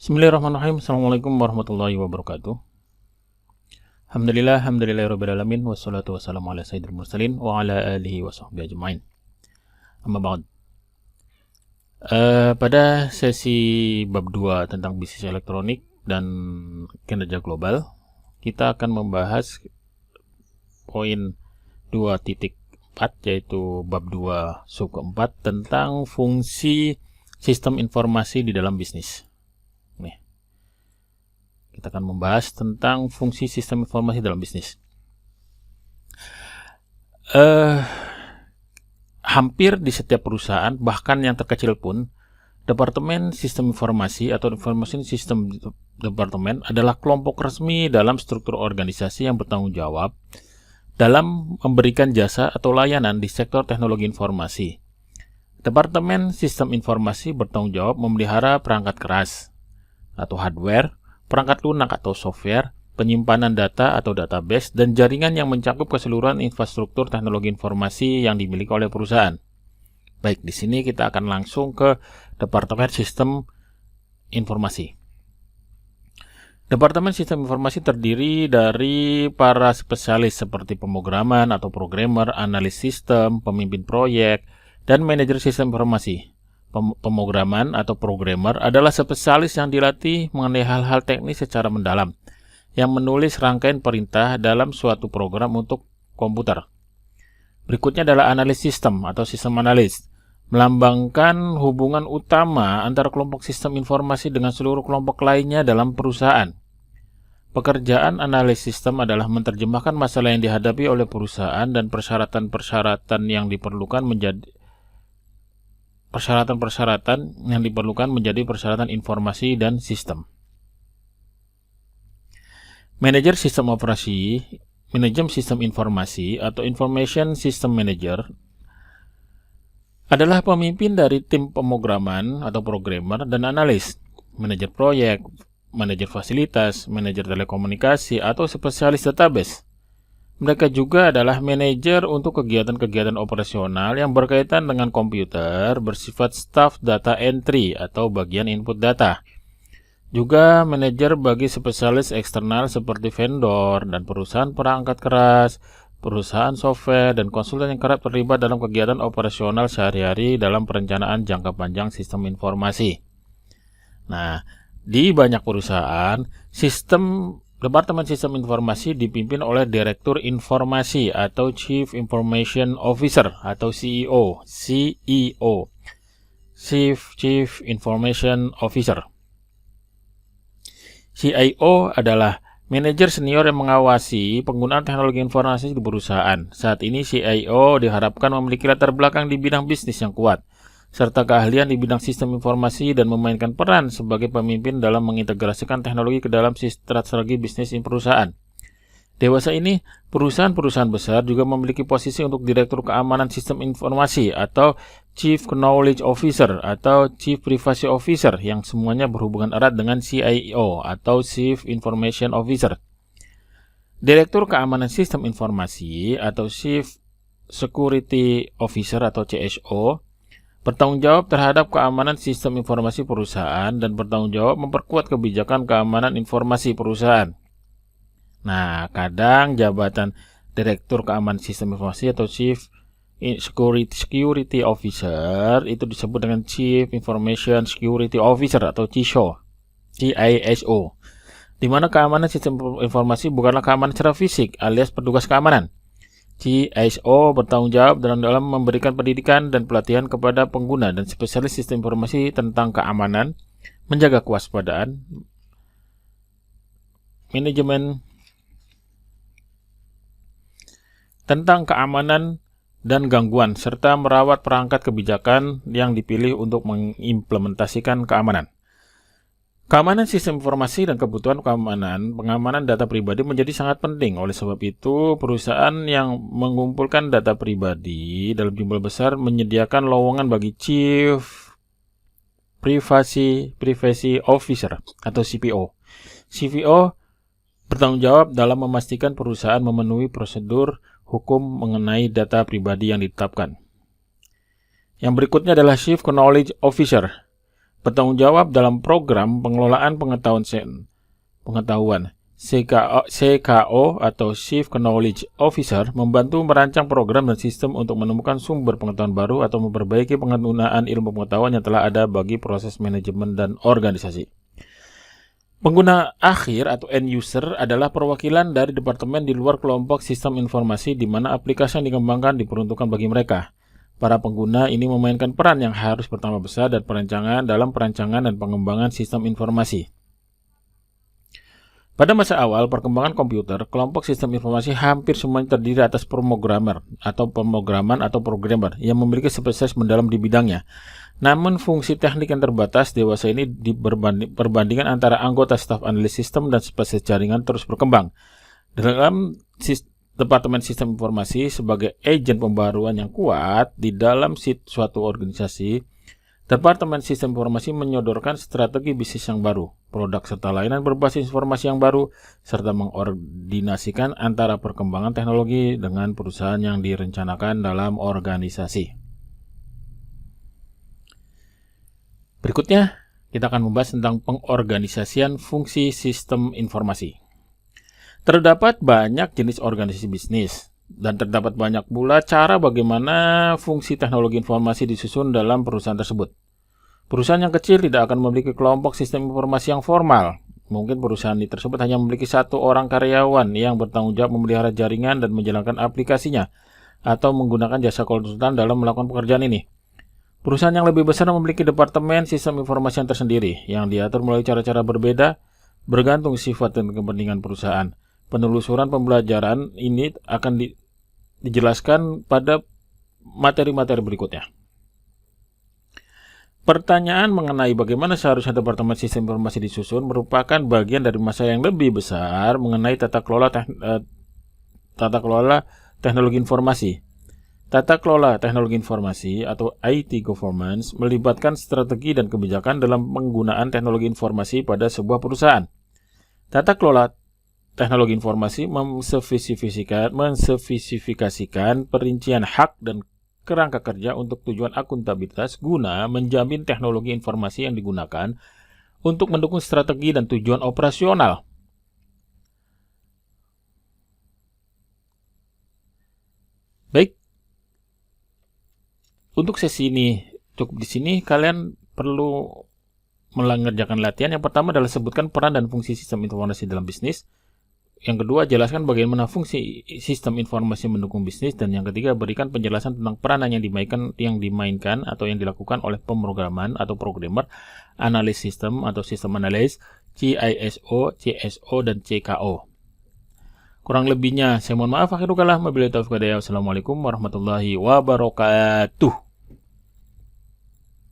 Bismillahirrahmanirrahim. Assalamualaikum warahmatullahi wabarakatuh. Alhamdulillahirabbil alamin wassalatu wassalamu ala sayyidil mursalin wa ala alihi washabbihi ajmain. Amma ba'd. Pada sesi bab 2 tentang bisnis elektronik dan kinerja global, kita akan membahas poin 2.4 yaitu bab 2 sub 4 tentang fungsi sistem informasi di dalam bisnis. Kita akan membahas tentang fungsi sistem informasi dalam bisnis. Hampir di setiap perusahaan, bahkan yang terkecil pun, Departemen Sistem Informasi atau Information System Department adalah kelompok resmi dalam struktur organisasi yang bertanggung jawab dalam memberikan jasa atau layanan di sektor teknologi informasi. Departemen Sistem Informasi bertanggung jawab memelihara perangkat keras atau hardware, perangkat lunak atau software, penyimpanan data atau database, dan jaringan yang mencakup keseluruhan infrastruktur teknologi informasi yang dimiliki oleh perusahaan. Baik, di sini kita akan langsung ke Departemen Sistem Informasi. Departemen Sistem Informasi terdiri dari para spesialis seperti pemrograman atau programmer, analis sistem, pemimpin proyek, dan manajer sistem informasi. Pemrograman atau programmer adalah spesialis yang dilatih mengenai hal-hal teknis secara mendalam, yang menulis rangkaian perintah dalam suatu program untuk komputer. Berikutnya adalah analis sistem atau sistem analis, melambangkan hubungan utama antara kelompok sistem informasi dengan seluruh kelompok lainnya dalam perusahaan. Pekerjaan analis sistem adalah menerjemahkan masalah yang dihadapi oleh perusahaan dan persyaratan-persyaratan yang diperlukan menjadi persyaratan informasi dan sistem. Manajer sistem operasi, manajemen sistem informasi atau Information System Manager adalah pemimpin dari tim pemrograman atau programmer dan analis, manajer proyek, manajer fasilitas, manajer telekomunikasi atau spesialis database. Mereka juga adalah manajer untuk kegiatan-kegiatan operasional yang berkaitan dengan komputer bersifat staff data entry atau bagian input data. Juga manajer bagi spesialis eksternal seperti vendor dan perusahaan perangkat keras, perusahaan software, dan konsultan yang kerap terlibat dalam kegiatan operasional sehari-hari dalam perencanaan jangka panjang sistem informasi. Nah, di banyak perusahaan, Departemen Sistem Informasi dipimpin oleh Direktur Informasi atau Chief Information Officer atau CEO, Chief Information Officer. CIO adalah manajer senior yang mengawasi penggunaan teknologi informasi di perusahaan. Saat ini CIO diharapkan memiliki latar belakang di bidang bisnis yang kuat, serta keahlian di bidang sistem informasi dan memainkan peran sebagai pemimpin dalam mengintegrasikan teknologi ke dalam strategi bisnis perusahaan. Dewasa ini, perusahaan-perusahaan besar juga memiliki posisi untuk Direktur Keamanan Sistem Informasi atau Chief Knowledge Officer atau Chief Privacy Officer yang semuanya berhubungan erat dengan CIO atau Chief Information Officer. Direktur Keamanan Sistem Informasi atau Chief Security Officer atau CSO bertanggung jawab terhadap keamanan sistem informasi perusahaan dan bertanggung jawab memperkuat kebijakan keamanan informasi perusahaan. Nah, kadang jabatan Direktur Keamanan Sistem Informasi atau Chief Security Officer itu disebut dengan Chief Information Security Officer atau CISO, di mana keamanan sistem informasi bukanlah keamanan secara fisik alias petugas keamanan. CISO bertanggung jawab dalam memberikan pendidikan dan pelatihan kepada pengguna dan spesialis sistem informasi tentang keamanan, menjaga kewaspadaan, manajemen tentang keamanan dan gangguan, serta merawat perangkat kebijakan yang dipilih untuk mengimplementasikan keamanan. Keamanan sistem informasi dan kebutuhan pengamanan data pribadi menjadi sangat penting. Oleh sebab itu, perusahaan yang mengumpulkan data pribadi dalam jumlah besar menyediakan lowongan bagi Chief Privacy Officer atau CPO. CPO bertanggung jawab dalam memastikan perusahaan memenuhi prosedur hukum mengenai data pribadi yang ditetapkan. Yang berikutnya adalah Chief Knowledge Officer. Bertanggung jawab dalam program pengelolaan pengetahuan. CKO atau Chief Knowledge Officer membantu merancang program dan sistem untuk menemukan sumber pengetahuan baru atau memperbaiki penggunaan ilmu pengetahuan yang telah ada bagi proses manajemen dan organisasi. Pengguna akhir atau end user adalah perwakilan dari departemen di luar kelompok sistem informasi di mana aplikasi yang dikembangkan diperuntukkan bagi mereka. Para pengguna ini memainkan peran yang harus bertambah besar dan dalam perancangan dan pengembangan sistem informasi. Pada masa awal perkembangan komputer, kelompok sistem informasi hampir semuanya terdiri atas pemrograman atau programmer yang memiliki spesialis mendalam di bidangnya. Namun fungsi teknik yang terbatas dewasa ini perbandingan antara anggota staf analis sistem dan spesialis jaringan terus berkembang. Dalam Departemen Sistem Informasi sebagai agen pembaruan yang kuat di dalam suatu organisasi, Departemen Sistem Informasi menyodorkan strategi bisnis yang baru, produk serta layanan berbasis informasi yang baru, serta mengordinasikan antara perkembangan teknologi dengan perusahaan yang direncanakan dalam organisasi. Berikutnya, kita akan membahas tentang pengorganisasian fungsi sistem informasi. Terdapat banyak jenis organisasi bisnis, dan terdapat banyak pula cara bagaimana fungsi teknologi informasi disusun dalam perusahaan tersebut. Perusahaan yang kecil tidak akan memiliki kelompok sistem informasi yang formal. Mungkin perusahaan tersebut hanya memiliki satu orang karyawan yang bertanggung jawab memelihara jaringan dan menjalankan aplikasinya, atau menggunakan jasa konsultan dalam melakukan pekerjaan ini. Perusahaan yang lebih besar memiliki departemen sistem informasi yang tersendiri, yang diatur melalui cara-cara berbeda, bergantung sifat dan kepentingan perusahaan. Penelusuran pembelajaran ini akan dijelaskan pada materi-materi berikutnya. Pertanyaan mengenai bagaimana seharusnya departemen sistem informasi disusun merupakan bagian dari masalah yang lebih besar mengenai tata kelola teknologi informasi. Tata kelola teknologi informasi atau IT governance melibatkan strategi dan kebijakan dalam penggunaan teknologi informasi pada sebuah perusahaan. Tata kelola teknologi informasi menspesifikasikan perincian hak dan kerangka kerja untuk tujuan akuntabilitas guna menjamin teknologi informasi yang digunakan untuk mendukung strategi dan tujuan operasional. Baik. Untuk sesi ini cukup di sini, kalian perlu mengerjakan latihan. Yang pertama adalah sebutkan peran dan fungsi sistem informasi dalam bisnis. Yang kedua, jelaskan bagaimana fungsi sistem informasi mendukung bisnis. Dan yang ketiga, berikan penjelasan tentang peranan yang dimainkan atau yang dilakukan oleh pemrograman atau programmer, analis sistem atau sistem analis, CISO, CSO, dan CKO. Kurang lebihnya, saya mohon maaf. Akhirul kalam, wabillahi taufiq wal hidayah. Wassalamualaikum warahmatullahi wabarakatuh.